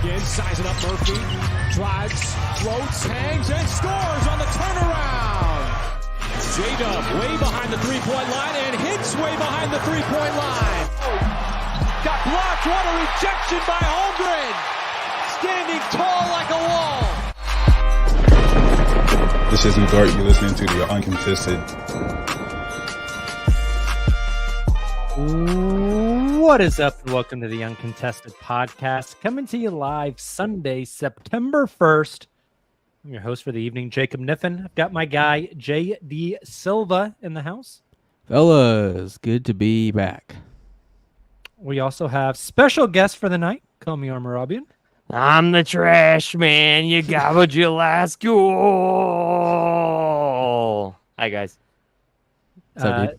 again, sizing up Murphy, drives, floats, hangs, and scores on the turnaround. JDub way behind the three-point line and hits way behind the three-point line. Got blocked. What a rejection by Holmgren. Standing tall like a wall. This is Dart. You're listening to the Uncontested. What is up, and welcome to the Uncontested Podcast, coming to you live Sunday, September 1st. I'm your host for the evening, Jacob Niffen. I've got my guy, J.D. Silva, in the house. Fellas, good to be back. We also have special guest for the night, Komi Armarabian. I'm the trash man. You gobbled your last goal. Hi, guys. What's up, dude?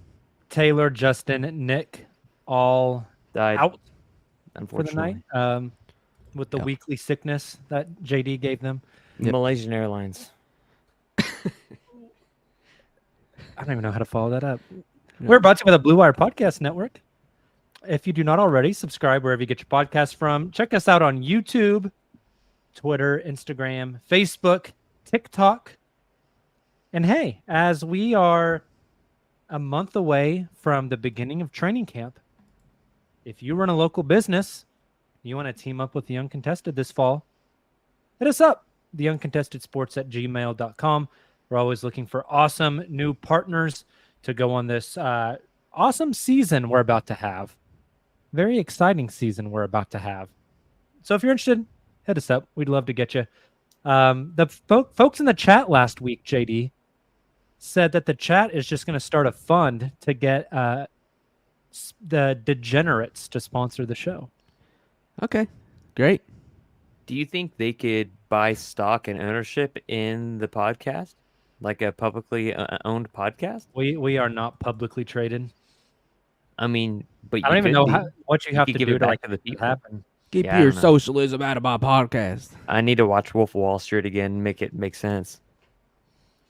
Taylor, Justin, Nick, all Died, out for the unfortunately. night with the weekly sickness that JD gave them. Yep. Malaysian Airlines. I don't even know how to follow that up. We're brought to you by the Blue Wire Podcast Network. If you do not already, subscribe wherever you get your podcast from. Check us out on YouTube, Twitter, Instagram, Facebook, TikTok. And hey, as we are a month away from the beginning of training camp, if you run a local business, you want to team up with the Uncontested this fall, hit us up, theuncontestedsports@gmail.com. We're always looking for awesome new partners to go on this awesome season we're about to have. Very exciting season we're about to have. So if you're interested, hit us up. We'd love to get you. The folks in the chat last week, JD, said that the chat is just going to start a fund to get the Degenerates to sponsor the show. Okay, great. Do you think they could buy stock and ownership in the podcast? Like a publicly owned podcast? We are not publicly traded. I mean, but I don't even know what you have to give do it to back like to the people. happen. Keep Yeah, I your don't know. socialism out of my podcast. I need to watch Wolf of Wall Street again and make it make sense.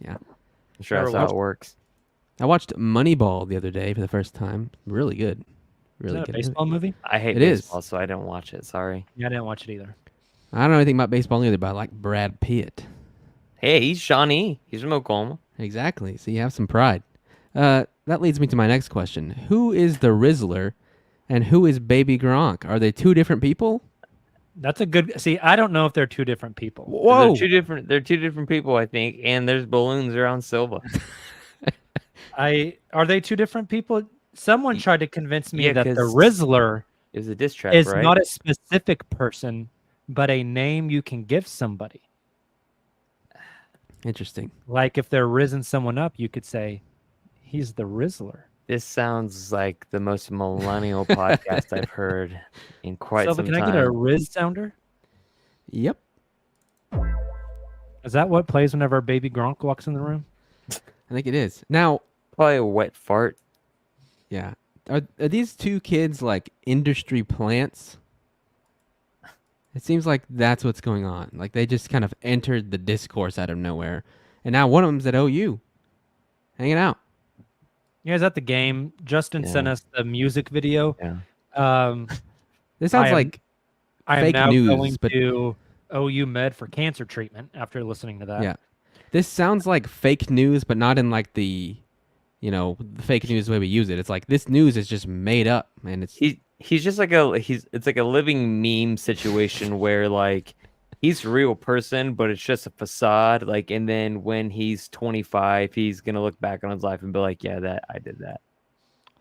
Yeah. I'm sure Never that's how watched- it works. I watched Moneyball the other day for the first time. Really good. Is Really that a good. baseball movie? I hate It is. baseball, so I don't watch it. Sorry. Yeah, I didn't watch it either. I don't know anything about baseball either, but I like Brad Pitt. Hey, he's Shawnee. He's from Oklahoma. Exactly. So you have some pride. That leads me to my next question. Who is the Rizzler and who is Baby Gronk? Are they two different people? That's a good. See, I don't know if they're two different people. Whoa. They're two different people, I think. And there's balloons around Silva. Are they two different people? Someone tried to convince me Yeah, that the 'cause Rizzler It was a diss track, is right? not a specific person, but a name you can give somebody. Interesting. Like if they're rizzing someone up, you could say, he's the Rizzler. This sounds like the most millennial podcast I've heard in quite Silva, some can time. I get a Riz sounder? Yep. Is that what plays whenever Baby Gronk walks in the room? I think it is. Now, Probably a wet fart. yeah. Are these two kids like industry plants? It seems like that's what's going on. Like they just kind of entered the discourse out of nowhere. And now one of them's at OU, hanging out. You guys at the game? Justin sent Yeah. us the music video. Yeah. This sounds I am- like I am fake now news, going but to OU Med for cancer treatment after listening to that. yeah. This sounds like fake news, but not in like the, the fake news way we use it. It's like this news is just made up, and it's He's just like it's like a living meme situation where like he's a real person, but it's just a facade. Like, and then when he's 25, he's gonna look back on his life and be like, "Yeah, I did that."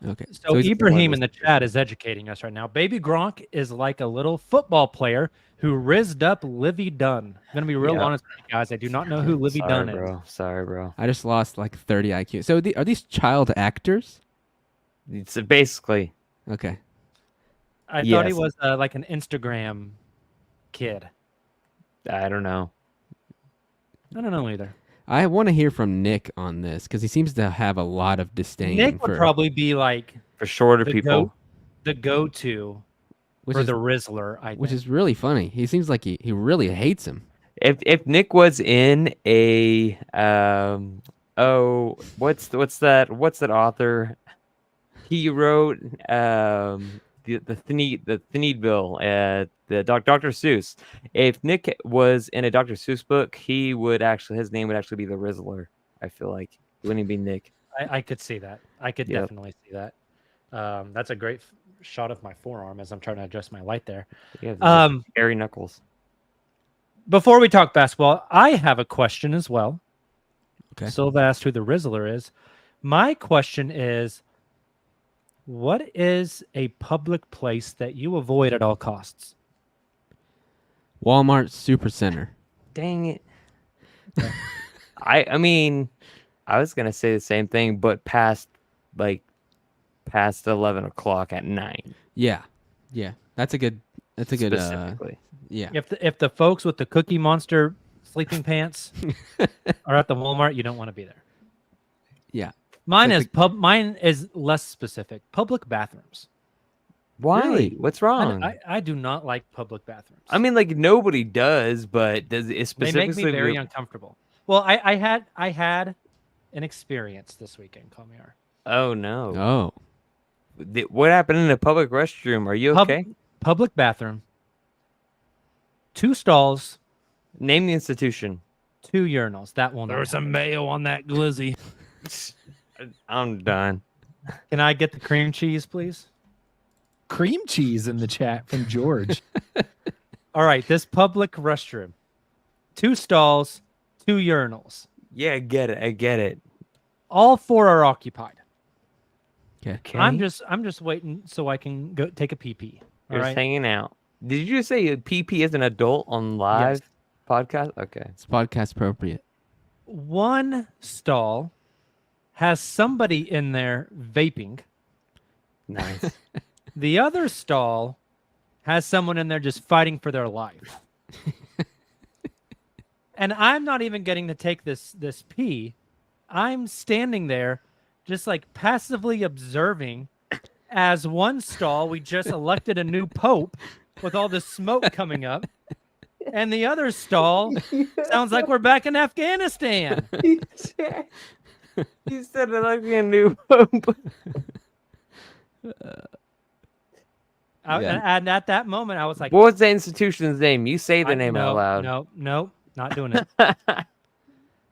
okay. So he's- Ibrahim in the chat is educating us right now. Baby Gronk is like a little football player who rizzed up Livy Dunn. I'm gonna be real Yeah. honest with you guys. I do not know who Livy Sorry, Dunn is. bro. Sorry, bro. I just lost like 30 IQ. So are these child actors? It's basically Okay. I thought he Yes. was like an Instagram kid. I don't know. I don't know either. I want to hear from Nick on this because he seems to have a lot of disdain Nick for would probably be like For shorter the people, go-to which for is the Rizzler. I which think. is really funny. He seems like he really hates him. if Nick was in a what's that author? He wrote Thneedville, the Dr. Seuss. If Nick was in a Dr. Seuss book, his name would actually be the Rizzler. I feel like it wouldn't be Nick. I could see that. I could Yep. definitely see that. That's a great shot of my forearm as I'm trying to adjust my light there. Yeah, hairy knuckles. Before we talk basketball, I have a question as well. Okay. Silva asked who the Rizzler is. My question is, what is a public place that you avoid at all costs? Walmart Supercenter. Dang it. I mean, I was gonna say the same thing, but past 11 o'clock at night. Yeah. That's a good. Specifically. Yeah. If the folks with the Cookie Monster sleeping pants are at the Walmart, you don't want to be there. Yeah. Mine is less specific. Public bathrooms. Why? Really? What's wrong? I do not like public bathrooms. I mean, like nobody does, but does it they specifically? make me very uncomfortable. Well, I had an experience this weekend, Kamiar. Oh no! Oh. What happened in the public restroom? Are you okay? Public bathroom. 2 stalls. Name the institution. 2 urinals. That will not. There was some mayo on that glizzy. I'm done. Can I get the cream cheese, please? Cream cheese in the chat from George. All right, this public restroom. 2 stalls, 2 urinals. Yeah, I get it. All 4 are occupied. Okay. I'm just waiting so I can go take a pee. All You're right. just hanging out. Did you just say PP is an adult on live podcast? Okay. It's podcast appropriate. 1 stall has somebody in there vaping. Nice. The other stall has someone in there just fighting for their life. And I'm not even getting to take this pee. I'm standing there just like passively observing as one stall, we just elected a new pope with all this smoke coming up. And the other stall sounds like we're back in Afghanistan. He said it like a new pope. And at that moment, I was like, What was the institution's name? You say the name out loud. No, not doing it.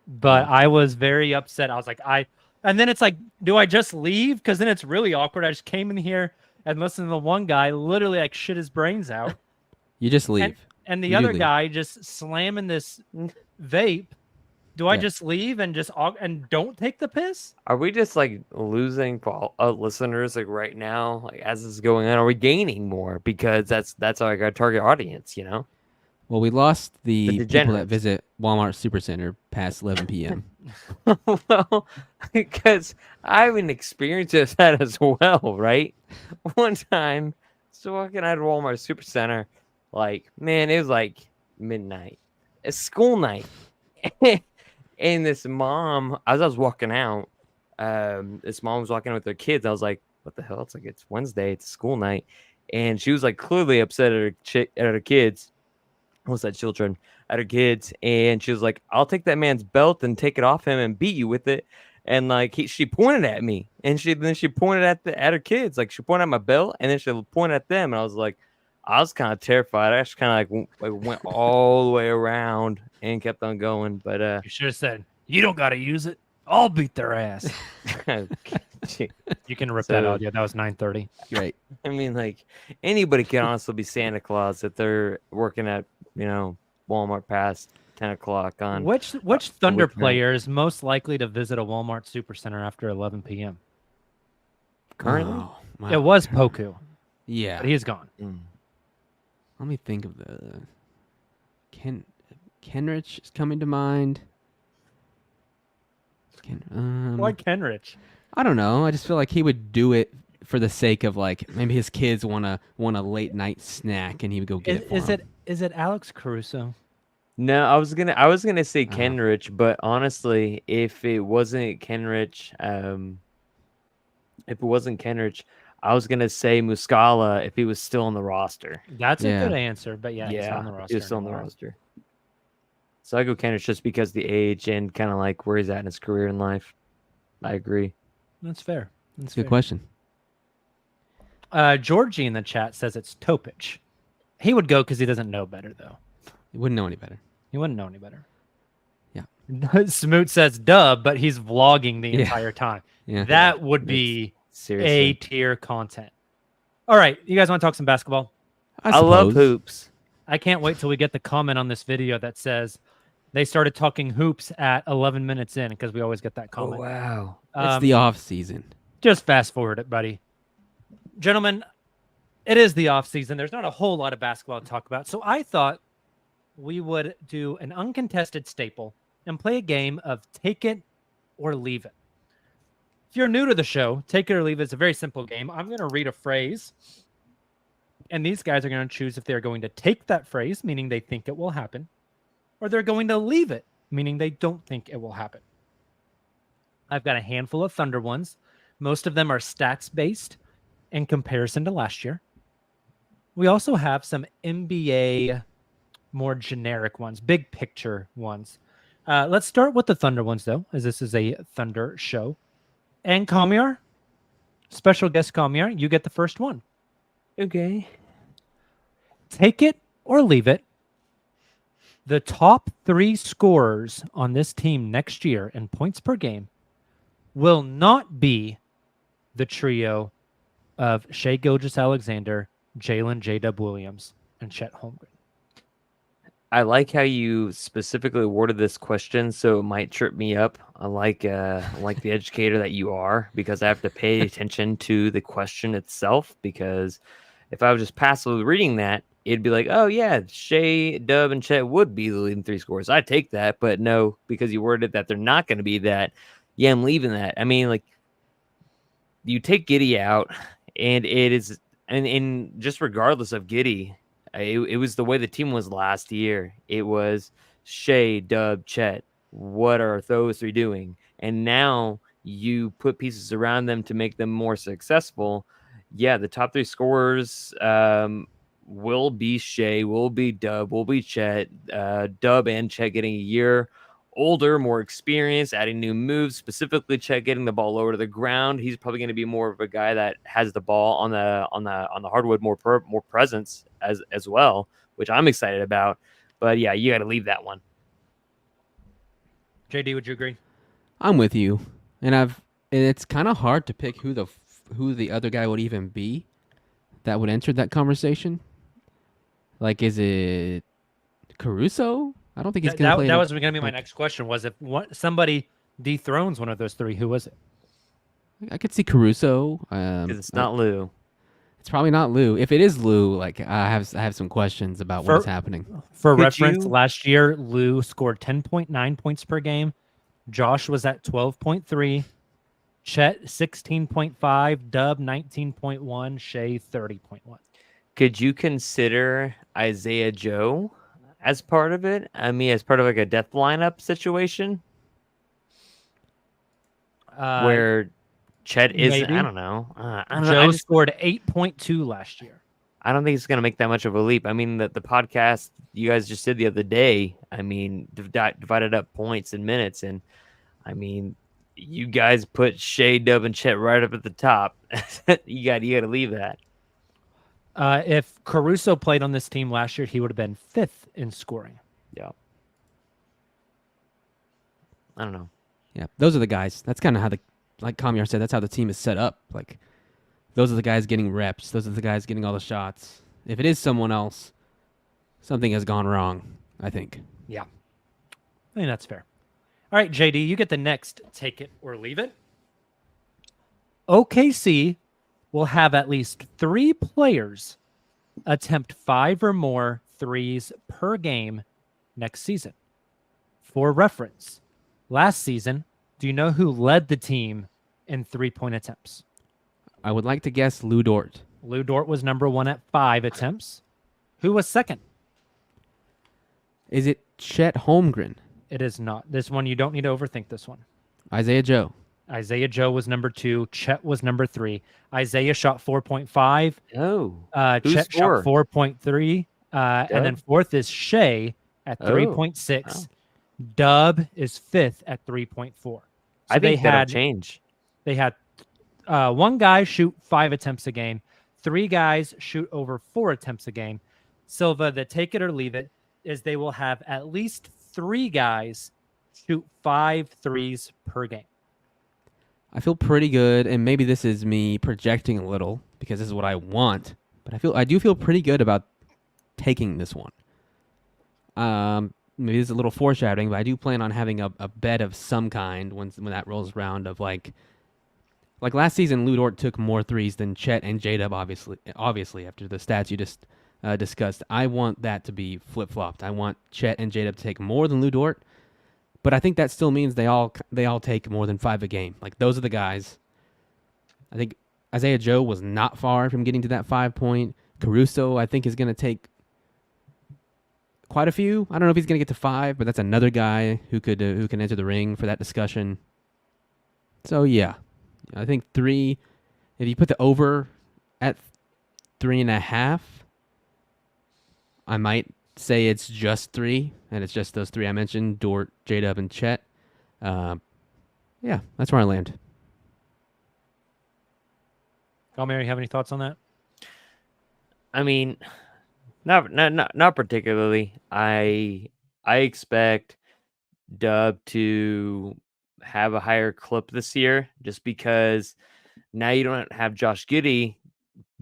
But I was very upset. I was like, and then it's like, do I just leave? Because then it's really awkward. I just came in here and listened to the one guy literally like shit his brains out. You just leave. And the You do other leave. guy just slamming this vape. Do I just leave and don't take the piss? Are we just like losing listeners like right now? Like as this is going on, are we gaining more? Because that's like our target audience, you know? Well, we lost the people that degenerates. visit Walmart Supercenter past 11 p.m. Well, because I haven't experienced that as well, right? One time, so walking out of Walmart Supercenter, like, man, it was like midnight. It's school night. And this mom, as I was walking out, this mom was walking out with her kids. I was like, what the hell? It's Wednesday. It's school night. And she was like clearly upset at her kids. What's that? Children at her kids. And she was like, I'll take that man's belt and take it off him and beat you with it. And like she pointed at me, and then she pointed at her kids. Like she pointed at my belt, and then she pointed at them. And I was kind of terrified. I actually kind of went all the way around and kept on going. But You should have said, you don't got to use it. I'll beat their ass. You can rip that audio. That was 9:30. Great. I mean, like anybody can honestly be Santa Claus if they're working at Walmart past 10 o'clock on. Which Thunder weeknight. player is most likely to visit a Walmart Supercenter after 11 p.m.? Currently? Oh, wow. It was Poku, Yeah. but he's gone. Let me think of the Kenrich is coming to mind. Why Kenrich? I don't know. I just feel like he would do it for the sake of like maybe his kids want a late night snack and he would go get it for them. Is it Alex Caruso? No, I was gonna say Kenrich, but honestly, if it wasn't Kenrich, I was gonna say Muscala if he was still on the roster. That's a Yeah. good answer, but yeah, he's on the roster. He was still on the anymore. roster. So I go Kenrich just because the age and kind of like where he's at in his career in life. I agree. That's fair. That's Good fair. question. Georgie in the chat says it's Topic. He would go because he doesn't know better, though. You wouldn't know any better. He wouldn't know any better. Yeah. Smoot says dub, but he's vlogging the entire time. Yeah. That would be Seriously. A-tier content. All right, you guys want to talk some basketball? I love suppose. hoops. I can't wait till we get the comment on this video that says they started talking hoops at 11 minutes in, because we always get that comment. Wow. It's the off season. Just fast forward it, buddy. Gentlemen, it is the off season. There's not a whole lot of basketball to talk about. So I thought we would do an uncontested staple and play a game of take it or leave it. If you're new to the show, take it or leave it is a very simple game. I'm going to read a phrase, and these guys are going to choose if they're going to take that phrase, meaning they think it will happen, or they're going to leave it, meaning they don't think it will happen. I've got a handful of Thunder ones. Most of them are stats-based in comparison to last year. We also have some NBA more generic ones, big picture ones. Let's start with the Thunder ones, though, as this is a Thunder show. And Kamiar, special guest Kamiar, you get the first one. Okay. Take it or leave it. The top 3 scorers on this team next year in points per game will not be the trio of Shai Gilgeous-Alexander, Jalen JDub Williams, and Chet Holmgren. I like how you specifically worded this question, so it might trip me up. I like the educator that you are, because I have to pay attention to the question itself. Because if I was just passively reading that, it'd be like, oh yeah, Shai, Dub, and Chet would be the leading 3 scorers. I'd take that, but no, because you worded that they're not going to be that. Yeah, I'm leaving that. I mean, like, you take Giddey out, and it is, and just regardless of Giddey. It was the way the team was last year. It was Shai, Dub, Chet. What are those 3 doing? And now you put pieces around them to make them more successful. Yeah, the top 3 scorers will be Shai, will be Dub, will be Chet. Dub and Chet getting a year older, more experience, adding new moves, specifically Chet getting the ball lower to the ground. He's probably going to be more of a guy that has the ball on the hardwood, more presence as well, which I'm excited about. But yeah, you got to leave that one. JD, would you agree? I'm with you, and it's kind of hard to pick who the other guy would even be that would enter that conversation. Like, is it Caruso? I don't think he's going to play. That was going to be my next question. Was if somebody dethrones one of those 3, who was it? I could see Caruso. Because it's not Lou. It's probably not Lou. If it is Lou, like I have some questions about what is happening. For reference, last year Lou scored 10.9 points per game. Josh was at 12.3. Chet 16.5. Dub 19.1. Shai 30.1. Could you consider Isaiah Joe as part of it? I mean, as part of like a death lineup situation where Chet is. Maybe. I don't know. Joe scored 8.2 last year. I don't think it's going to make that much of a leap. I mean, the podcast you guys just did the other day, I mean, divided up points and minutes. And, I mean, you guys put Shai, Dub, and Chet right up at the top. you got to leave that. If Caruso played on this team last year, he would have been 5th in scoring. Yeah. I don't know. Yeah, those are the guys. That's kind of how like Kamiar said, that's how the team is set up. Like, those are the guys getting reps. Those are the guys getting all the shots. If it is someone else, something has gone wrong, I think. Yeah. I think that's fair. All right, JD, you get the next take it or leave it. OKC will have at least 3 players attempt 5 or more threes per game next season. For reference, last season, do you know who led the team in 3-point attempts? I would like to guess Lou Dort. Lou Dort was number 1 at 5 attempts. Who was second? Is it Chet Holmgren? It is not. This one, you don't need to overthink this one. Isaiah Joe. Isaiah Joe was number 2. Chet was number 3. Isaiah shot 4.5. Oh. Chet shot 4.3. And then 4th is Shai at 3.6. Wow. Dub is 5th at 3.4. So I think that'll change. They had one guy shoot 5 attempts a game, 3 guys shoot over 4 attempts a game. Silva, the take it or leave it is they will have at least 3 guys shoot 5 threes per game. I feel pretty good, and maybe this is me projecting a little because this is what I want, but I do feel pretty good about taking this one. Maybe this is a little foreshadowing, but I do plan on having a bet of some kind when that rolls around of like last season, Lou Dort took more threes than Chet and JDub, obviously after the stats you just discussed. I want that to be flip-flopped. I want Chet and JDub to take more than Lou Dort, but I think that still means they all take more than 5 a game. Like, those are the guys. I think Isaiah Joe was not far from getting to that 5 point. Caruso, I think, is going to take quite a few. I don't know if he's going to get to 5, but that's another guy who can enter the ring for that discussion. So yeah, I think 3. If you put the over at 3.5, I might say it's just 3, and it's just those 3 I mentioned: Dort, JDub, and Chet. Yeah, that's where I land. Galmir, you have any thoughts on that? I mean, not particularly. I expect Dub to have a higher clip this year, just because now you don't have Josh Giddey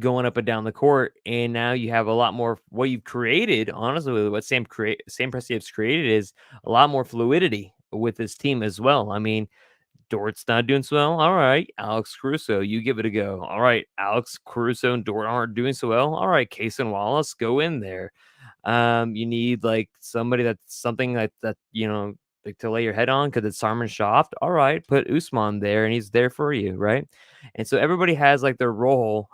going up and down the court, and now you have a lot more. What you've created, honestly, what Sam Presti's created is a lot more fluidity with his team as well. I mean, Dort's not doing so well. All right, Alex Caruso, you give it a go. All right, Alex Caruso and Dort aren't doing so well. All right, Case and Wallace, go in there. You need like somebody that's something that like to lay your head on because it's Sarman Shaft. All right, put Usman there, and he's there for you, right? And so everybody has like their role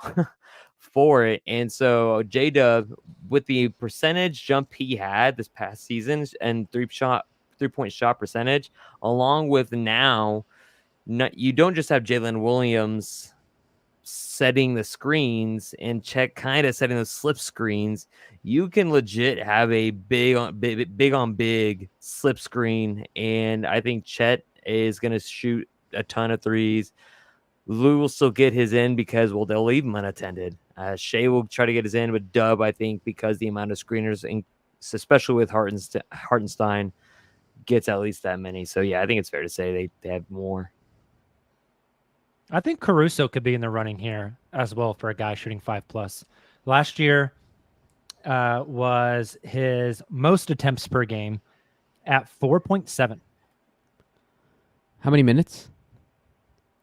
for it. And so JDub, with the percentage jump he had this past season and 3-point shot percentage, along with now. You don't just have Jalen Williams setting the screens and Chet kind of setting the slip screens. You can legit have a big on big slip screen, and I think Chet is going to shoot a ton of threes. Lou will still get his in because, well, they'll leave him unattended. Shai will try to get his in, but Dub, I think, because the amount of screeners, especially with Hartenstein, gets at least that many. So, yeah, I think it's fair to say they have more. I think Caruso could be in the running here as well for a guy shooting 5+. Last year was his most attempts per game at 4.7. How many minutes?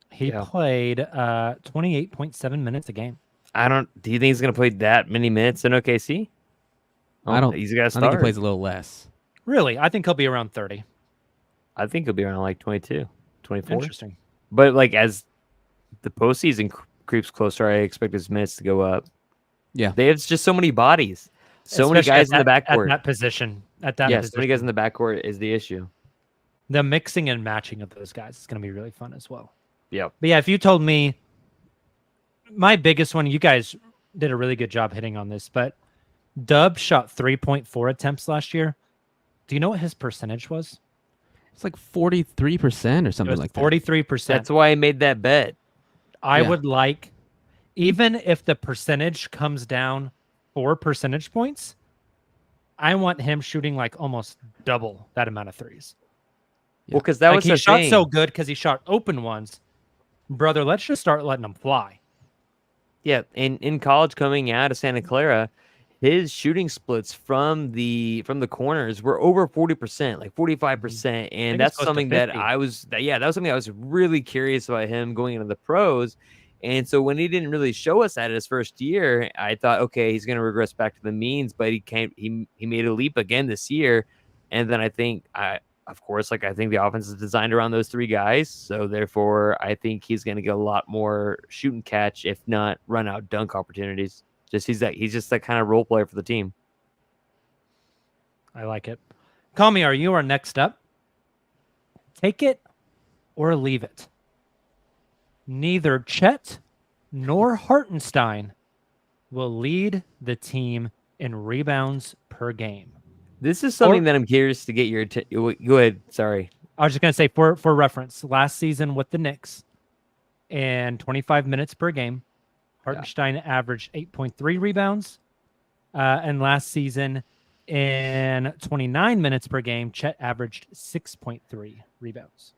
He played 28.7 minutes a game. Do you think he's going to play that many minutes in OKC? I don't. He's got to start. I think he plays a little less. Really? I think he'll be around 30. I think he'll be around like 22, 24. Interesting. But like as the postseason creeps closer, I expect his minutes to go up. Yeah. They have just so many bodies. So many guys in the backcourt. At that position. So many guys in the backcourt is the issue. The mixing and matching of those guys is going to be really fun as well. Yeah. But yeah, if you told me my biggest one, you guys did a really good job hitting on this, but Dub shot 3.4 attempts last year. Do you know what his percentage was? It's like 43% or something like that. 43%. That's why I made that bet. I would like, even if the percentage comes down 4 percentage points, I want him shooting like almost double that amount of threes. Well, because that was he the shot thing. so good because he shot open ones. Brother, let's just start letting them fly. Yeah, in college coming out of Santa Clara, his shooting splits from the corners were over 40%, like 45%, and that's something that was something I was really curious about him going into the pros. And so when he didn't really show us that his first year, I thought, okay, he's going to regress back to the means, but he made a leap again this year. And then I think I think the offense is designed around those 3 guys, so therefore I think he's going to get a lot more shoot and catch, if not run out dunk opportunities. He's just that kind of role player for the team. I like it. Call me. Are you our next up? Take it or leave it. Neither Chet nor Hartenstein will lead the team in rebounds per game. This is something that I'm curious to get your go ahead. Sorry. I was just going to say for reference, last season with the Knicks and 25 minutes per game, Hartenstein averaged 8.3 rebounds. And last season, in 29 minutes per game, Chet averaged 6.3 rebounds.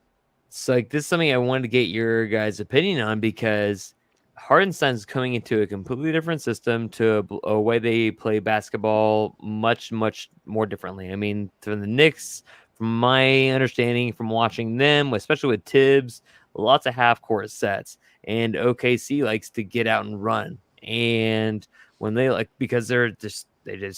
So like this is something I wanted to get your guys' opinion on because Hartenstein's coming into a completely different system, to a way they play basketball much, much more differently. I mean, to the Knicks, from my understanding from watching them, especially with Tibbs, lots of half-court sets. And OKC likes to get out and run. And when they because they just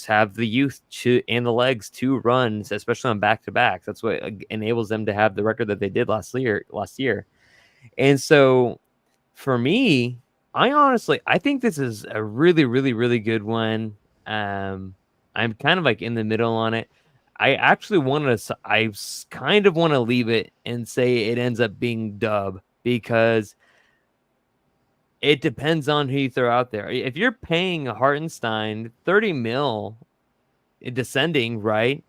have the youth and the legs to run, especially on back-to-backs. That's what enables them to have the record that they did last year. And so for me, I think this is a really, really, really good one. I'm kind of like in the middle on it. I kind of want to leave it and say it ends up being dub because it depends on who you throw out there. If you're paying Hartenstein 30 mil descending, right,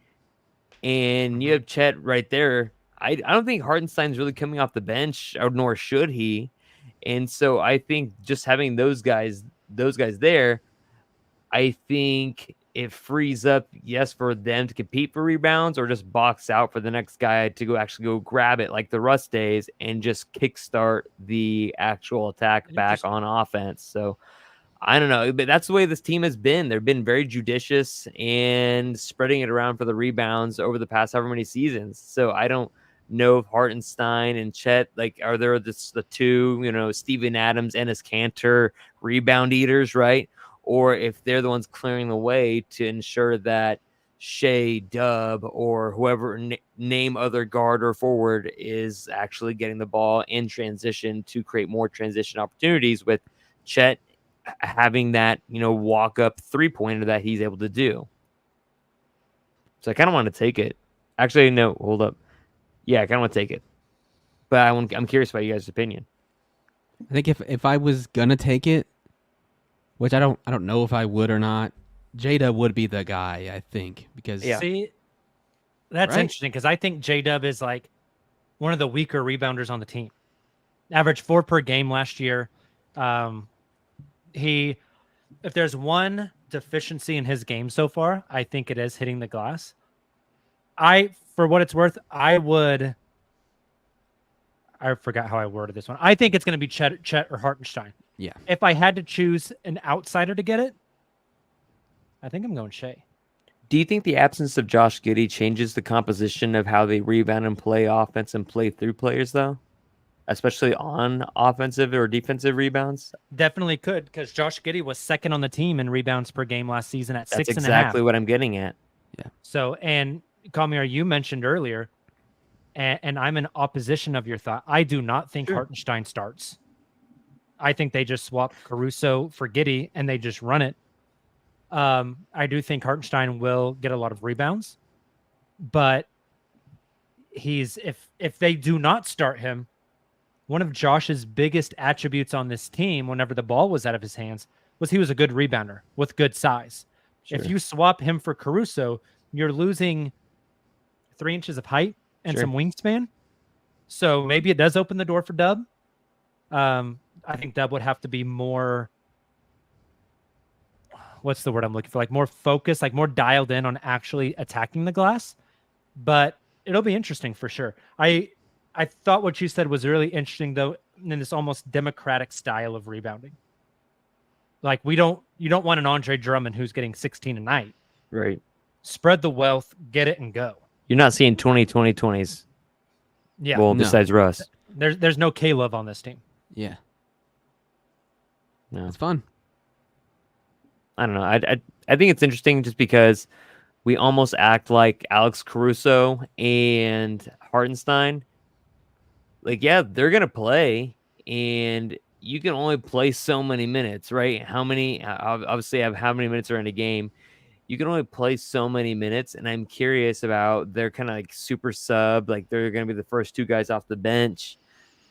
and you have Chet right there, I don't think Hartenstein's really coming off the bench, or nor should he. And so I think just having those guys there, I think it frees up, yes, for them to compete for rebounds or just box out for the next guy to go grab it like the Russ days and just kickstart the actual attack back on offense. So I don't know, but that's the way this team has been. They've been very judicious and spreading it around for the rebounds over the past however many seasons. So I don't know if Hartenstein and Chet, are there the two, Steven Adams and his Cantor rebound eaters, right? Or if they're the ones clearing the way to ensure that Shai, Dub, or whoever name other guard or forward is actually getting the ball in transition to create more transition opportunities, with Chet having that, walk up 3-pointer that he's able to do. So I kind of want to take it. Actually, no, hold up. Yeah, I kind of want to take it. But I'm curious about you guys' opinion. I think if I was gonna take it, which I don't know if I would or not, JDub would be the guy, I think, because See, that's interesting because I think JDub is like one of the weaker rebounders on the team. Averaged 4 per game last year. If there's one deficiency in his game so far, I think it is hitting the glass. For what it's worth, I forgot how I worded this one. I think it's going to be Chet or Hartenstein. Yeah. If I had to choose an outsider to get it, I think I'm going Shai. Do you think the absence of Josh Giddey changes the composition of how they rebound and play offense and play through players, though? Especially on offensive or defensive rebounds? Definitely could, because Josh Giddey was second on the team in rebounds per game last season at 6.5. That's exactly what I'm getting at. Yeah. So, and Kamir, you mentioned earlier, and I'm in opposition of your thought. I do not think Hartenstein starts. I think they just swap Caruso for Giddey and they just run it. I do think Hartenstein will get a lot of rebounds, but if they do not start him, one of Josh's biggest attributes on this team, whenever the ball was out of his hands, was he was a good rebounder with good size. Sure. If you swap him for Caruso, you're losing 3 inches of height and some wingspan. So maybe it does open the door for Dub. I think Dub would have to be more, what's the word I'm looking for? Like more focused, like more dialed in on actually attacking the glass. But it'll be interesting for sure. I thought what you said was really interesting, though, in this almost democratic style of rebounding. Like you don't want an Andre Drummond who's getting 16 a night. Right. Spread the wealth, get it and go. You're not seeing 20-20-20s. Yeah. Well, besides Russ. There's no K-Love on this team. Yeah. No. It's fun. I don't know. I think it's interesting just because we almost act like Alex Caruso and Hartenstein. Like, yeah, they're going to play, and you can only play so many minutes, right? Obviously, how many minutes are in a game. You can only play so many minutes, and I'm curious about their kind of like super sub, like they're going to be the first 2 guys off the bench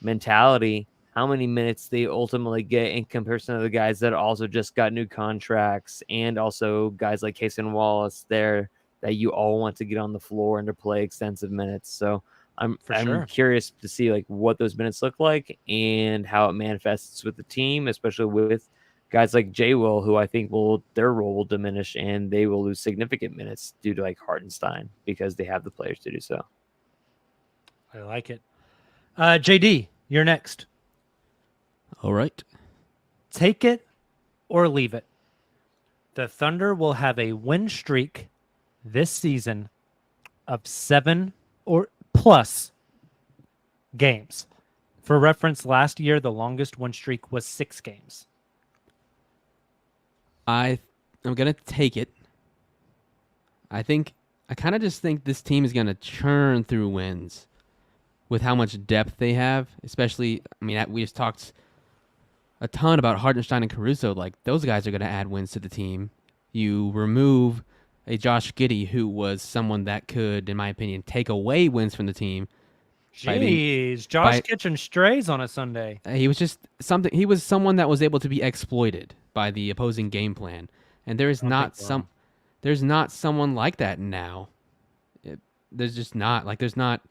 mentality, how many minutes they ultimately get in comparison to the guys that also just got new contracts, and also guys like Casey Wallace there that you all want to get on the floor and to play extensive minutes. So I'm curious to see like what those minutes look like and how it manifests with the team, especially with guys like Jay will, who I think their role will diminish and they will lose significant minutes due to like Hartenstein because they have the players to do so. I like it. JD, you're next. All right. Take it or leave it. The Thunder will have a win streak this season of 7 or plus games. For reference, last year, the longest win streak was 6 games. I'm going to take it. I kind of just think this team is going to churn through wins with how much depth they have, especially, I mean, we just talked a ton about Hartenstein and Caruso. Like, those guys are going to add wins to the team. You remove a Josh Giddey, who was someone that could, in my opinion, take away wins from the team. Jeez, Josh Kitchen strays on a Sunday. He was just something. He was someone that was able to be exploited by the opposing game plan, and there's not someone like that now. There's just not like there's not,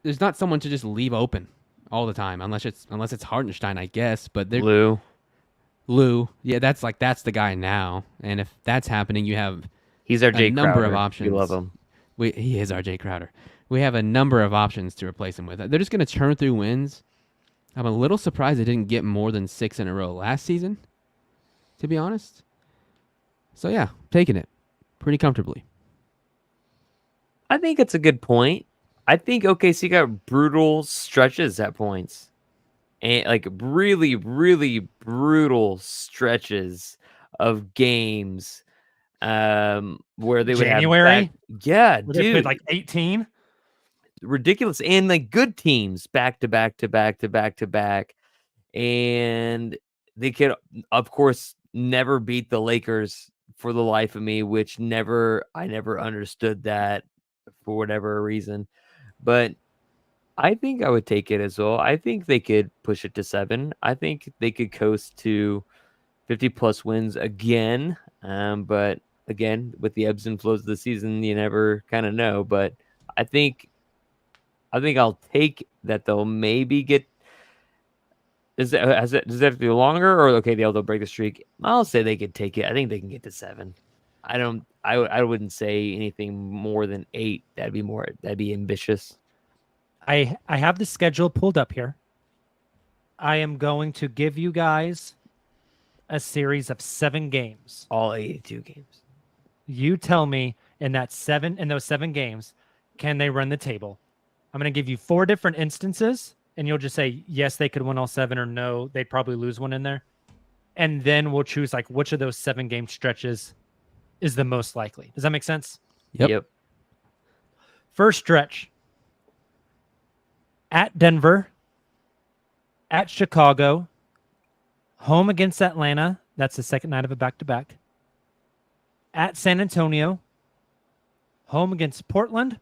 there's not someone to just leave open all the time unless it's Hartenstein, I guess. But Lou, yeah, that's the guy now. And if that's happening, you have he's our Jay number Crowder. of options. We love him. He is our Jay Crowder. We have a number of options to replace him with. They're just going to churn through wins. I'm a little surprised they didn't get more than 6 in a row last season, to be honest. So yeah, taking it pretty comfortably. I think it's a good point. I think OKC got brutal stretches at points. And like really, really brutal stretches of games where they would January? Yeah, Where they played like 18? Ridiculous. And like good teams back to back to back to back to back. And they could, of course, never beat the Lakers for the life of me, which I never understood that for whatever reason. But I think I would take it as well. I think they could push it to 7. I think they could coast to 50 plus wins again. But again, with the ebbs and flows of the season, you never kind of know. But I think I'll take that they'll maybe get. Does that have to be longer, or okay, they'll break the streak? I'll say they could take it. I think they can get to 7. I wouldn't say anything more than 8. That'd be ambitious. I have the schedule pulled up here. I am going to give you guys a series of 7 games. All 82 games. You tell me in those 7 games, can they run the table? I'm going to give you 4 different instances, and you'll just say, yes, they could win all 7, or no, they'd probably lose one in there. And then we'll choose like which of those 7 game stretches is the most likely. Does that make sense? Yep. First stretch. At Denver, at Chicago, home against Atlanta. That's the second night of a back-to-back. At San Antonio, home against Portland,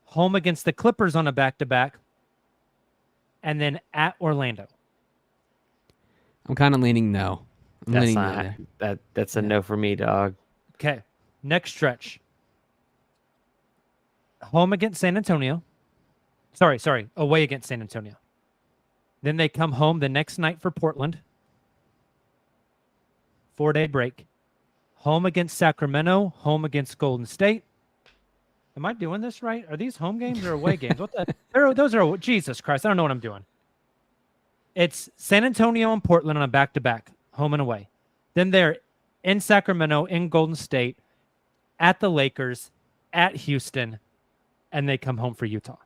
home against the Clippers on a back-to-back, and then at Orlando. I'm kind of leaning no. That's a no for me, dog. Okay. Next stretch. Home against San Antonio. Sorry. Away against San Antonio. Then they come home the next night for Portland. 4-day break. Home against Sacramento. Home against Golden State. Am I doing this right? Are these home games or away games? Those are Jesus Christ. I don't know what I'm doing. It's San Antonio and Portland on a back-to-back, home and away. Then they're in Sacramento, in Golden State, at the Lakers, at Houston, and they come home for Utah.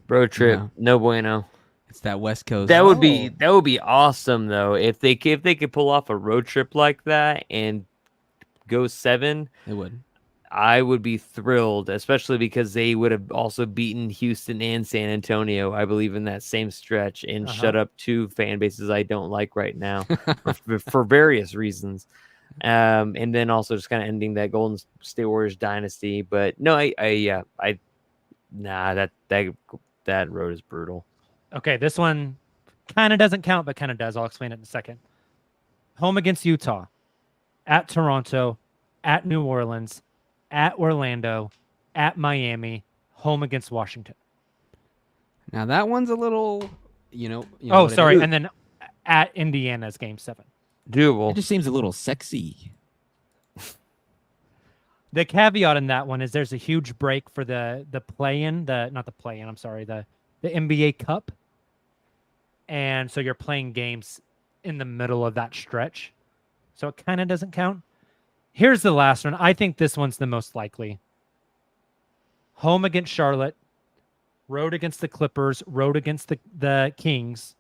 Road trip, no bueno. It's that West Coast. That would be awesome though if they could pull off a road trip like that and go 7. It would. I would be thrilled, especially because they would have also beaten Houston and San Antonio, I believe, in that same stretch, and shut up 2 fan bases I don't like right now for various reasons. And then also just kind of ending that Golden State Warriors dynasty. But no, that road is brutal. Okay, this one kind of doesn't count, but kind of does. I'll explain it in a second. Home against Utah, at Toronto, at New Orleans, at Orlando, at Miami, home against Washington. Now that one's a little, you know. Oh, sorry. And then at Indiana's Game 7. Doable. It just seems a little sexy. The caveat in that one is there's a huge break for the play-in, the NBA Cup. And so you're playing games in the middle of that stretch. So it kind of doesn't count. Here's the last one. I think this one's the most likely. Home against Charlotte, road against the Clippers, road against the Kings,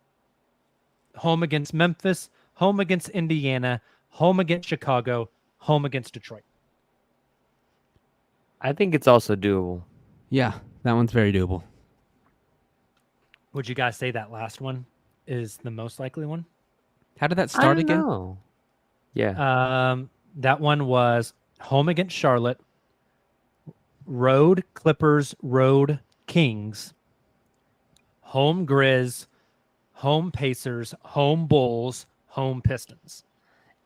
home against Memphis, home against Indiana, home against Chicago, home against Detroit. I think it's also doable. Yeah, that one's very doable. Would you guys say that last one is the most likely one? How did that start again? Know. Yeah. That one was home against Charlotte, road Clippers, road Kings, home Grizz, home Pacers, home Bulls, home Pistons.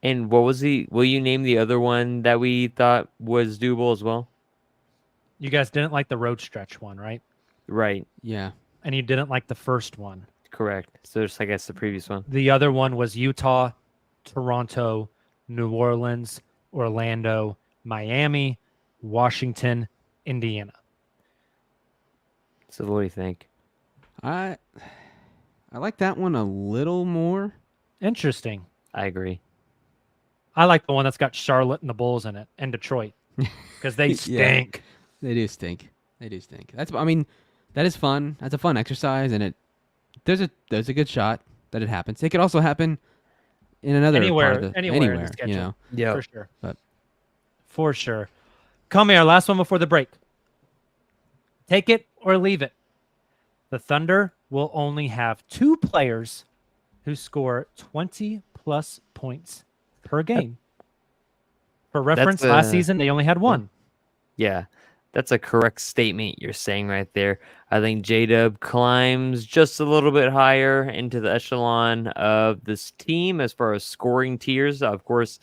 And what was will you name the other one that we thought was doable as well? You guys didn't like the road stretch one, right? Right. Yeah. And you didn't like the first one. Correct. So just, I guess, the previous one. The other one was Utah, Toronto, New Orleans, Orlando, Miami, Washington, Indiana. So what do you think? I like that one a little more. Interesting. I agree. I like the one that's got Charlotte and the Bulls in it and Detroit because they stink. They do stink. They do stink. That is fun. That's a fun exercise, and there's a good shot that it happens. It could also happen in another anywhere part of in the schedule. You know. Yeah. For sure. But For sure. Come here, last one before the break. Take it or leave it. The Thunder will only have 2 players who score 20-plus points per game. For reference, last season, they only had 1. Yeah. That's a correct statement you're saying right there. I think JDub climbs just a little bit higher into the echelon of this team as far as scoring tiers. Of course,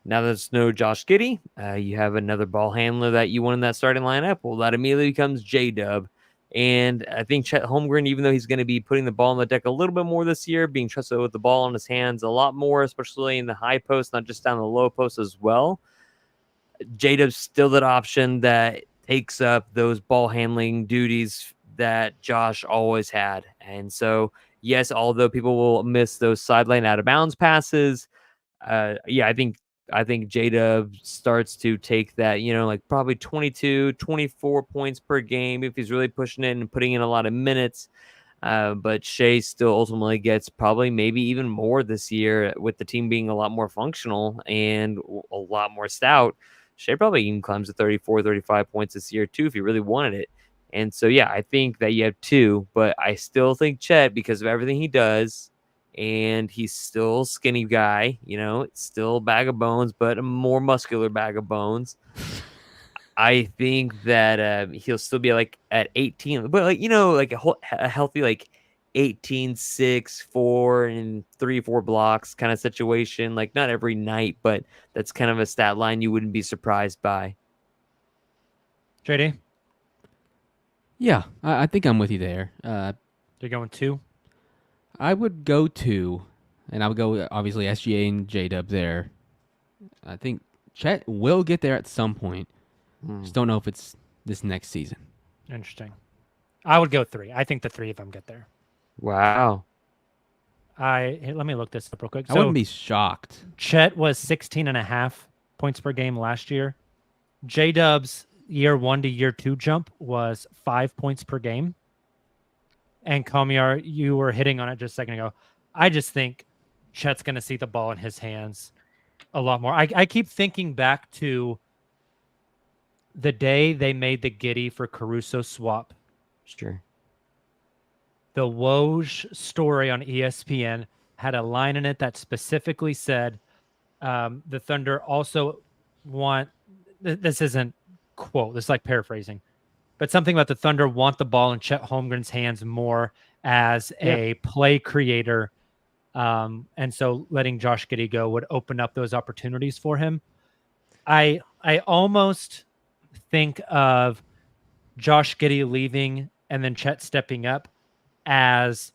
now there's no Josh Giddey. You have another ball handler that you want in that starting lineup. Well, that immediately becomes JDub. And I think Chet Holmgren, even though he's going to be putting the ball on the deck a little bit more this year, being trusted with the ball in his hands a lot more, especially in the high post, not just down the low post as well. JDub's still that option that takes up those ball handling duties that Josh always had. And so, yes, although people will miss those sideline out of bounds passes, I think JDub starts to take that, like probably 22, 24 points per game if he's really pushing it and putting in a lot of minutes. But Shai still ultimately gets probably maybe even more this year with the team being a lot more functional and a lot more stout. Shai probably even climbs to 34, 35 points this year too if he really wanted it. And so, yeah, I think that you have 2, but I still think Chet, because of everything he does, and he's still a skinny guy, it's still a bag of bones, but a more muscular bag of bones. I think that he'll still be like at 18, but like a healthy like 18, 6, 4, and 3, 4 blocks kind of situation. Like not every night, but that's kind of a stat line you wouldn't be surprised by. JD? Yeah, I think I'm with you there. You're going 2? I would go 2, and I would go obviously SGA and JDub there. I think Chet will get there at some point. Just don't know if it's this next season. Interesting. I would go 3. I think the 3 of them get there. Wow. Let me look this up real quick. I wouldn't be shocked. Chet was 16.5 points per game last year. J-Dub's year 1 to year 2 jump was 5 points per game. And Kamyar, you were hitting on it just a second ago. I just think Chet's going to see the ball in his hands a lot more. I keep thinking back to the day they made the Giddey for Caruso swap. Sure. The Woj story on ESPN had a line in it that specifically said the Thunder also want, this isn't quote, this is like paraphrasing, but something about the Thunder want the ball in Chet Holmgren's hands more as a play creator. And so letting Josh Giddey go would open up those opportunities for him. I almost think of Josh Giddey leaving and then Chet stepping up as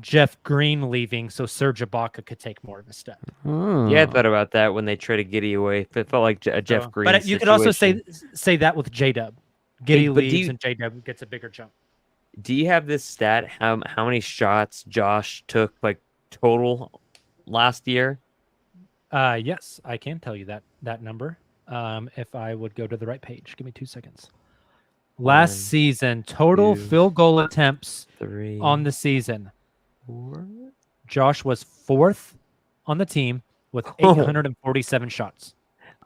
Jeff Green leaving so Serge Ibaka could take more of a step. Oh. Yeah, I thought about that when they traded Giddy away. It felt like a Jeff Green But you could also situation. say that with JDub. Giddy but leaves and JDub gets a bigger jump. Do you have this stat? How many shots Josh took like total last year? Yes, I can tell you that number. If I would go to the right page, give me 2 seconds. Last season, total 2, field goal attempts 3 on the season. 4. Josh was 4th on the team with 847 shots.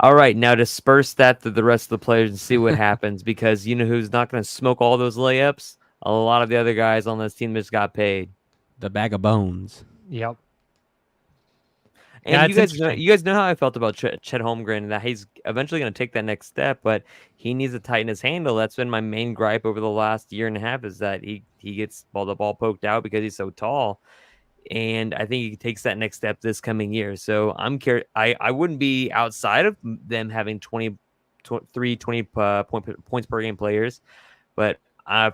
All right, now disperse that to the rest of the players and see what happens, because you know who's not going to smoke all those layups? A lot of the other guys on this team just got paid. The bag of bones. Yep. And Yeah, you guys know how I felt about Chet Holmgren, that he's eventually going to take that next step, but he needs to tighten his handle. That's been my main gripe over the last year and a half, is that he gets the ball poked out because he's so tall. And I think he takes that next step this coming year. So I'm curious. I wouldn't be outside of them having 20 points per game players, but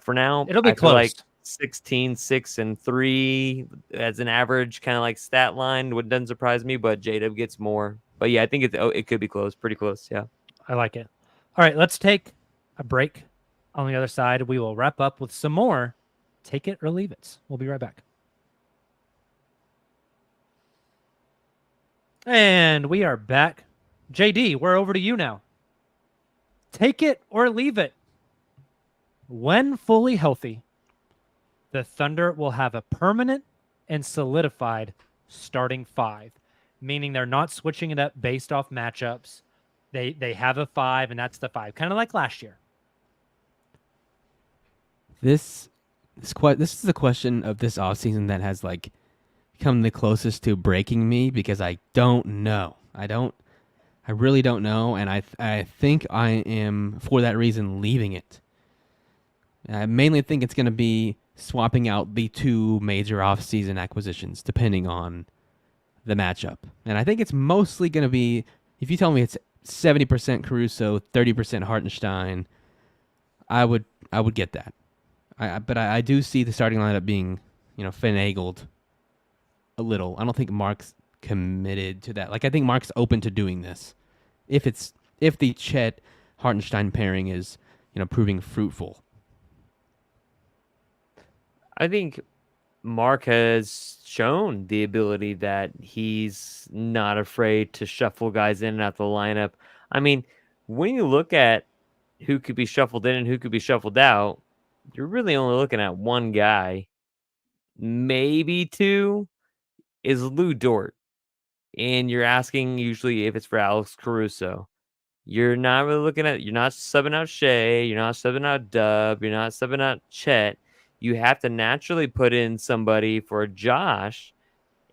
for now, It'll be I feel close. like 16, 6, and 3 as an average kind of like stat line. What doesn't surprise me, but JDub gets more. But yeah, I think it could be close, pretty close. Yeah. I like it. All right, let's take a break. On the other side, we will wrap up with some more Take It or Leave It. We'll be right back. And we are back. JD, we're over to you now. Take it or leave it. When fully healthy, the Thunder will have a permanent and solidified starting 5, meaning they're not switching it up based off matchups. They have a 5, and that's the 5, kind of like last year. This is the question of this offseason that has like come the closest to breaking me, because I don't know. I really don't know, and I think I am, for that reason, leaving it. I mainly think it's going to be swapping out the 2 major offseason acquisitions, depending on the matchup. And I think it's mostly going to be, if you tell me it's 70% Caruso, 30% Hartenstein, I would get that. But I do see the starting lineup being, finagled a little. I don't think Mark's committed to that. Like, I think Mark's open to doing this if the Chet Hartenstein pairing is, proving fruitful. I think Mark has shown the ability that he's not afraid to shuffle guys in and out the lineup. I mean, when you look at who could be shuffled in and who could be shuffled out, you're really only looking at one guy, maybe 2, is Lou Dort. And you're asking usually if it's for Alex Caruso. You're not subbing out Shai, you're not subbing out Dub, you're not subbing out Chet. You have to naturally put in somebody for Josh,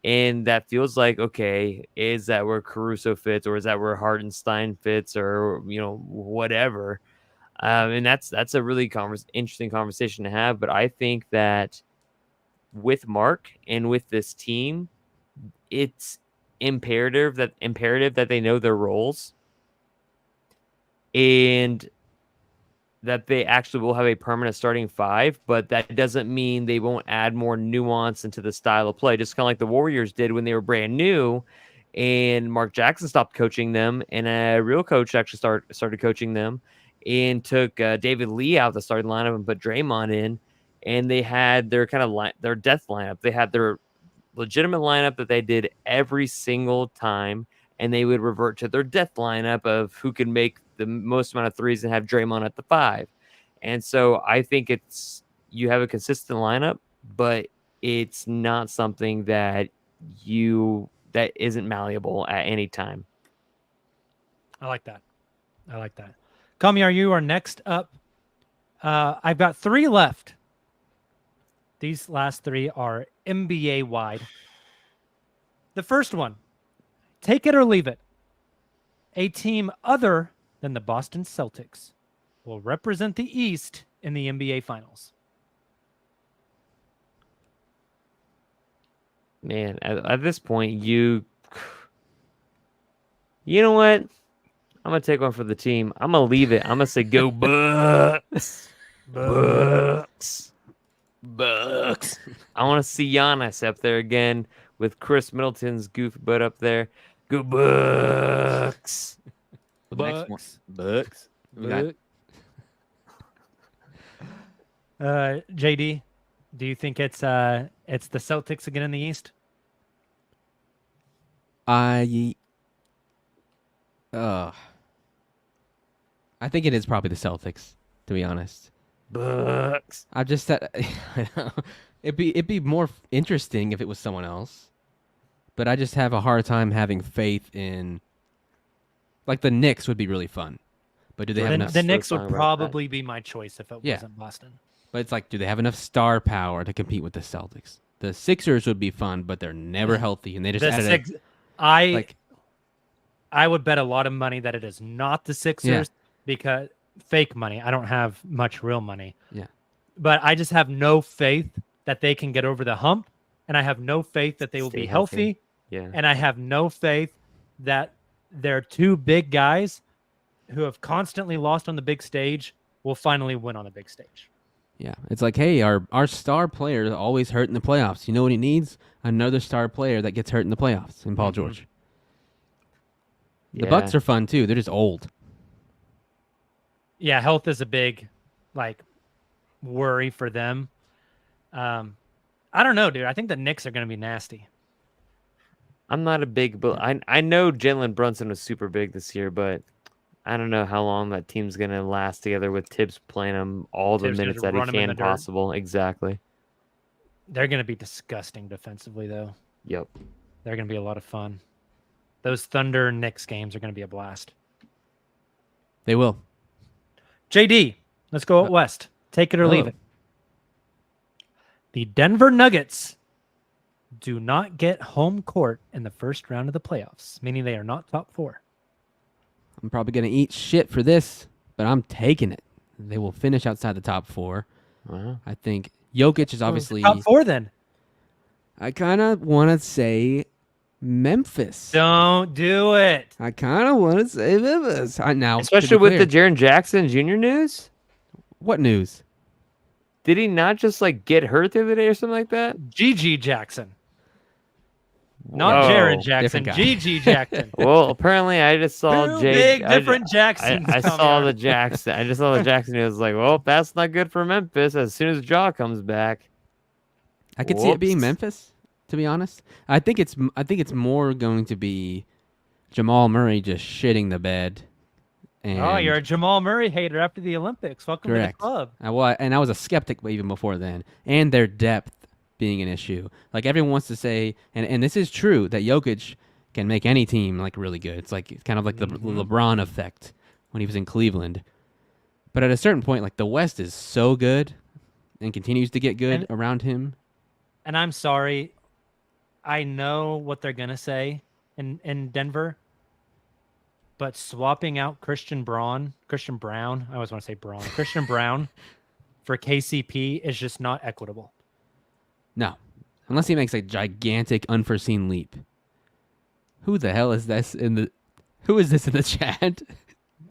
and that feels like, okay, is that where Caruso fits, or is that where Hartenstein fits, or whatever. And that's a really interesting conversation to have. But I think that with Mark and with this team, it's imperative that they know their roles, and that they actually will have a permanent starting 5, but that doesn't mean they won't add more nuance into the style of play. Just kind of like the Warriors did when they were brand new, and Mark Jackson stopped coaching them, and a real coach actually started coaching them, and took David Lee out of the starting lineup and put Draymond in, and they had their kind of their death lineup. They had their legitimate lineup that they did every single time, and they would revert to their death lineup of who can make the most amount of threes and have Draymond at the 5. And so I think you have a consistent lineup, but it's not something that isn't malleable at any time. I like that. Kamiar, you are next up. I've got 3 left. These last 3 are NBA wide. The first one, take it or leave it. A team other than the Boston Celtics will represent the East in the NBA Finals. Man, at this point, you know what? I'm going to take one for the team. I'm going to leave it. I'm going to say go Bucks. Bucks. Bucks. I want to see Giannis up there again with Chris Middleton's goofy butt up there. Go Bucks. The next one. Bucks. We got JD, do you think it's the Celtics again in the East? I think it is probably the Celtics, to be honest. Bucks. I just said it'd be more interesting if it was someone else, but I just have a hard time having faith in. Like the Knicks would be really fun, but do they have enough? The Knicks would talking about probably be my choice if it Yeah. wasn't Boston. But it's like, do they have enough star power to compete with the Celtics? The Sixers would be fun, but they're never healthy, and they just The added Six, I like I would bet a lot of money that it is not the Sixers because fake money. I don't have much real money. Yeah. But I just have no faith that they can get over the hump, and I have no faith that they will Stay be healthy. Yeah. And I have no faith that their two big guys who have constantly lost on the big stage will finally win on the big stage. yeah, it's like, hey, our star player is always hurt in the playoffs. You know what he needs? Another star player that gets hurt in the playoffs. In Paul George. The Bucks are fun too. They're just old. Yeah, health is a big worry for them. I don't know, dude. I think the Knicks are going to be nasty. I'm not a big, but I know Jalen Brunson was super big this year, but I don't know how long that team's gonna last together with Tibbs playing him all the Tibbs minutes just that he run 'em in can the dirt. possible. Exactly. They're going to be disgusting defensively, though. Yep. They're going to be a lot of fun. Those Thunder Knicks games are going to be a blast. They will. JD, let's go out west. Take it or leave Hello. it. The Denver Nuggets do not get home court in the first round of the playoffs, meaning they are not top four. I'm probably gonna eat shit for this, but I'm taking it. They will finish outside the top four. Wow. I think Jokic is obviously. Top four, then. I kind of want to say Memphis. Don't do it. I kind of want to say Memphis. Now, Especially with the Jaren Jackson Jr. news. what news? Did he not just get hurt the other day or something like that? GG Jackson. Not Whoa. Jaren Jackson. Different guy. GG Jackson. Well, apparently I just saw Two Jay. big different Jacksons. I coming saw out. the Jackson. I just saw the Jackson news. Like, well, that's not good for Memphis. As soon as Jaw comes back, I could see it being Whoops. Memphis. To be honest, I think it's more going to be Jamal Murray just shitting the bed. And Oh, you're a Jamal Murray hater after the Olympics. Welcome correct. to the club. I was a skeptic even before then, and their depth being an issue. Like everyone wants to say, and this is true, that Jokic can make any team really good. It's kind of like the LeBron effect when he was in Cleveland. But at a certain point, the West is so good and continues to get good around him. And I'm sorry. I know what they're going to say in Denver. But swapping out Christian Brown, I always want to say Braun, Christian Brown for KCP is just not equitable. No, unless he makes a gigantic unforeseen leap. Who the hell is this Who is this in the chat?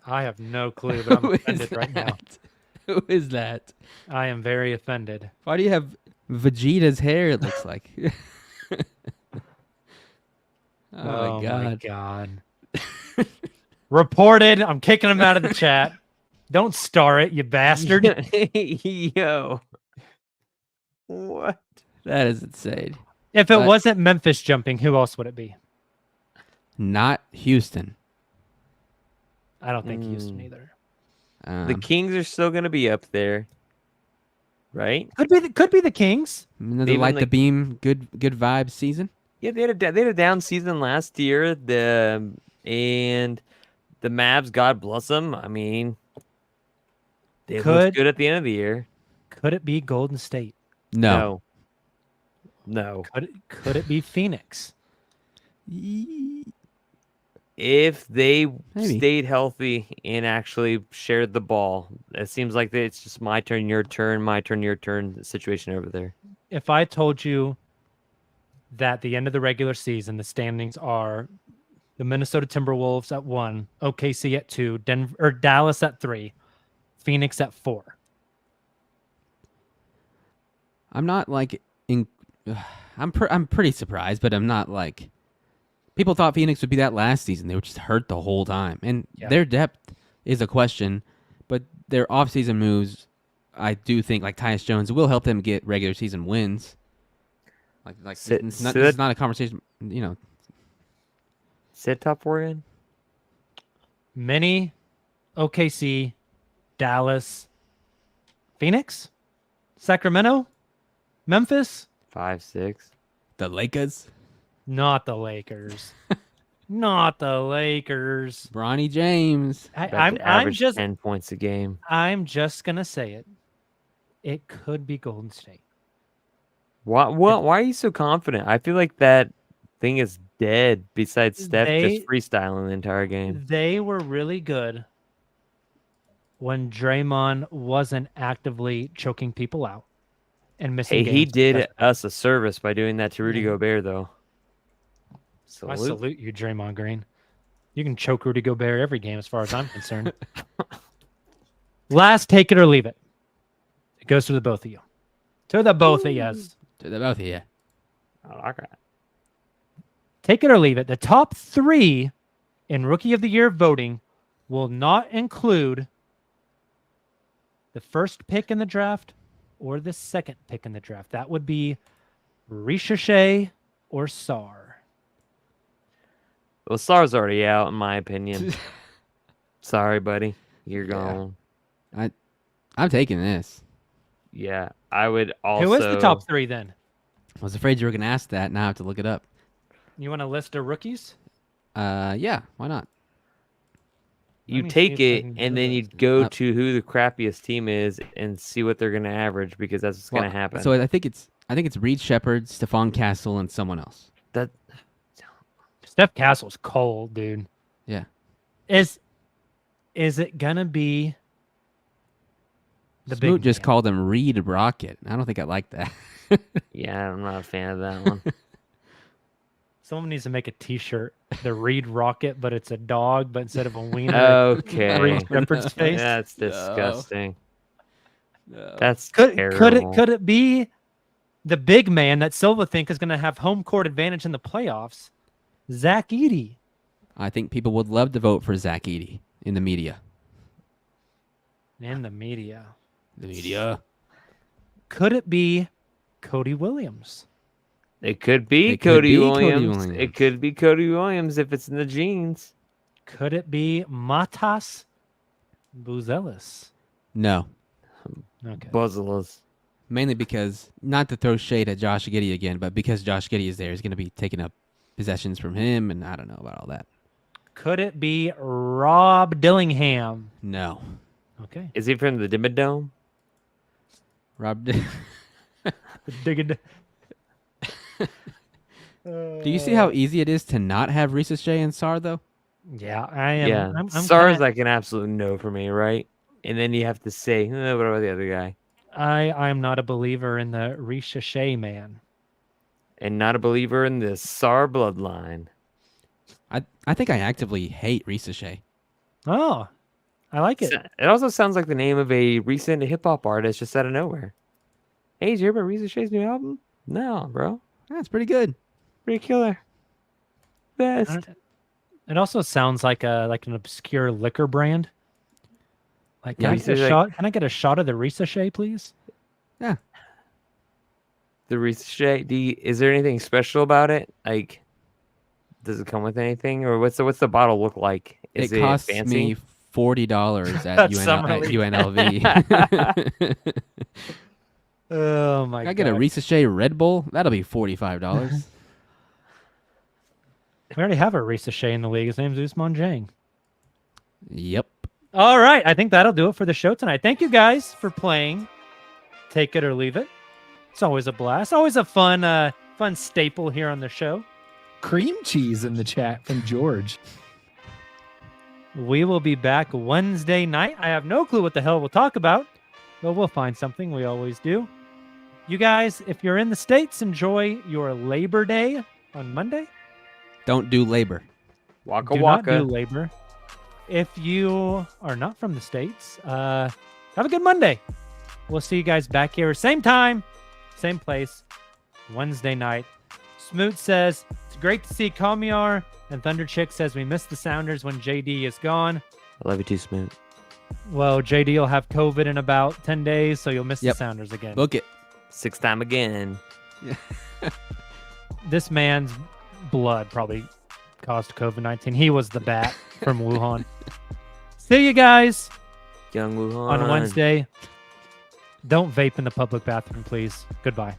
I have no clue, but I'm Who is offended right now. that? Who is that? I am very offended. Why do you have Vegeta's hair? It looks like. Oh my god! Reported. I'm kicking him out of the chat. Don't star it, you bastard. Yo, what? That is insane. If it wasn't Memphis jumping, who else would it be? Not Houston. I don't think Houston either. The Kings are still gonna be up there, right? Could be the Kings. Another Even light the like- beam, good vibes season. Yeah, they had a down season last year. And the Mavs, God bless them. I mean, they looked good at the end of the year. Could it be Golden State? No. Could it be Phoenix? If they Maybe. stayed healthy and actually shared the ball, it seems like it's just my turn, your turn, my turn, your turn situation over there. If I told you that the end of the regular season, the standings are the Minnesota Timberwolves at 1, OKC at 2, Dallas at 3, Phoenix at 4. I'm not like I'm pretty surprised, but I'm not like people thought Phoenix would be that last season. They were just hurt the whole time, and their depth is a question, but their offseason moves, I do think, like Tyus Jones, will help them get regular season wins. It's not a conversation, you know. Sit top 4 in. Mini, OKC, Dallas, Phoenix, Sacramento, Memphis. 5, 6. The Lakers. Not the Lakers. Not the Lakers. Bronny James. I'm just 10 points a game. I'm just gonna say it. It could be Golden State. Why are you so confident? I feel like that thing is dead. Besides Steph just freestyling the entire game. They were really good when Draymond wasn't actively choking people out and missing games. He did us a service by doing that to Rudy Gobert, though. I salute you, Draymond Green. You can choke Rudy Gobert every game as far as I'm concerned. Last, take it or leave it. It goes to the both of you. To the both of you. To the both of you. Okay. Take it or leave it. The top 3 in Rookie of the Year voting will not include the first pick in the draft or the second pick in the draft. That would be Shai or Sar. Well, Sar's already out, in my opinion. Sorry, buddy. You're gone. I'm taking this. Yeah, I would also... Who is the top 3 then? I was afraid you were going to ask that. Now I have to look it up. You want a list of rookies? Yeah, why not? You take it, and then you go to who the crappiest team is and see what they're going to average, because that's what's going to happen. So I think it's Reed Shepherd, Stephon Castle, and someone else. Steph Castle's cold, dude. Yeah. Is it gonna be the Smoot big just man? called him Reed Rocket. I don't think I like that. Yeah, I'm not a fan of that one. Someone needs to make a T-shirt, the Reed Rocket, but it's a dog, but instead of a wiener, Okay. Reed Shepherd's face. That's disgusting. No. That's Could terrible. it be the big man that Silva think is going to have home court advantage in the playoffs? Zach Edey. I think people would love to vote for Zach Edey in the media. In the media. The media. Could it be Cody Williams? It could be Cody Williams. It could be Cody Williams if it's in the genes. Could it be Matas Buzelis? No. Okay. Buzzles. Mainly because, not to throw shade at Josh Giddey again, but because Josh Giddey is there, he's going to be taking up possessions from him, and I don't know about all that. Could it be Rob Dillingham? No. Okay. Is he from the Dimmadome? Do you see how easy it is to not have Risa Shea and Sar, though? Yeah, I am. Yeah. I'm Sar's like an absolute no for me, right? And then you have to say, what about the other guy? I'm not a believer in the Risha Shea man. And not a believer in the Sar bloodline. I think I actively hate Risa Shea. Oh, I like it. It also sounds like the name of a recent hip-hop artist just out of nowhere. Hey, did you hear about Risa Shea's new album? No, bro. That's pretty good. Pretty killer. Best. It also sounds like an obscure liquor brand. Like, Yeah, can I get a shot of the Risa Shea, please? Yeah. The Risa Shea, is there anything special about it? Like, does it come with anything, or what's the bottle look like? Is it costs fancy? me $40 at That's Summer League. UNLV. Oh my god! I get a Risa Shea Red Bull. That'll be $45. We already have a Risa Shea in the league. His name's Usman Jang. Yep. All right, I think that'll do it for the show tonight. Thank you guys for playing. Take it or leave it. It's always a blast. Always a fun staple here on the show. Cream cheese in the chat from George. We will be back Wednesday night. I have no clue what the hell we'll talk about, but we'll find something. We always do. You guys, if you're in the States, enjoy your Labor Day on Monday. Don't do labor. Waka Do not waka. do labor. If you are not from the States, have a good Monday. We'll see you guys back here, same time, same place, Wednesday night. Smoot says, it's great to see Kamiar. And Thunder Chick says, we miss the Sounders when JD is gone. I love you too, Smoot. Well, JD will have COVID in about 10 days, so you'll miss the Sounders again. Book it. 6th time again. This man's blood probably caused COVID-19. He was the bat from Wuhan. See you guys Young Wuhan. on Wednesday. Don't vape in the public bathroom, please. Goodbye.